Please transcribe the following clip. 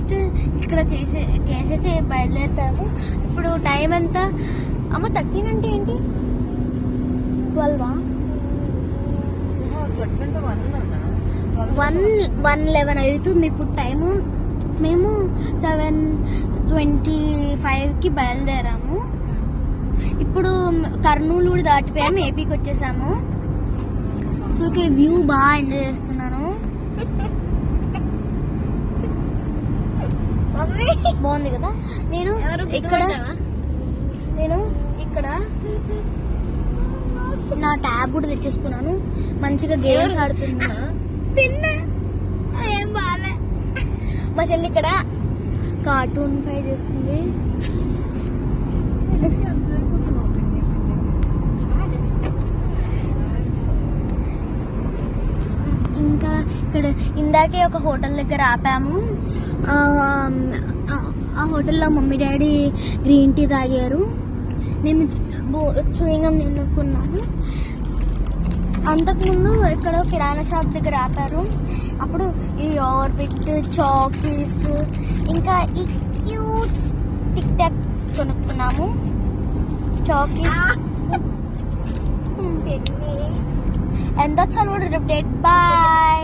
Breakfast ఇక్కడ చేసేసి బయలుదేరిపోయాము. ఇప్పుడు టైం ఎంత అమ్మ? 13 అంటే ఏంటి? 12 1:11 అవుతుంది ఇప్పుడు టైము. మేము 7:25కి బయలుదేరాము. ఇప్పుడు కర్నూలు కూడా దాటిపోయాము, ఏపీకి వచ్చేసాము. సో ఇక్కడ వ్యూ బాగా ఎంజాయ్ చేస్తున్నాను. బాగుంది కదా. నేను ఇక్కడ నా ట్యాబ్ కూడా తెచ్చేసుకున్నాను. మంచిగా గేమ్స్ ఆడుతున్నా. ఏం బాలే. మా చెల్లి ఇక్కడ కార్టూన్ ఫైట్ చేస్తుంది. ఇంకా ఇక్కడ ఇందాకే ఒక హోటల్ దగ్గర ఆపాము. ఆ హోటల్లో మమ్మీ డాడీ గ్రీన్ టీ తాగారు. మేము చూయింగం తినుకున్నాము. అంతకుముందు ఇక్కడ కిరాణా షాప్ దగ్గర ఆపారు. అప్పుడు ఈ ఆర్బిట్ చాకీస్ ఇంకా ఈ క్యూట్ టిక్ టాక్స్ కొనుక్కున్నాము. చాకీస్. And that's all for the update. Bye.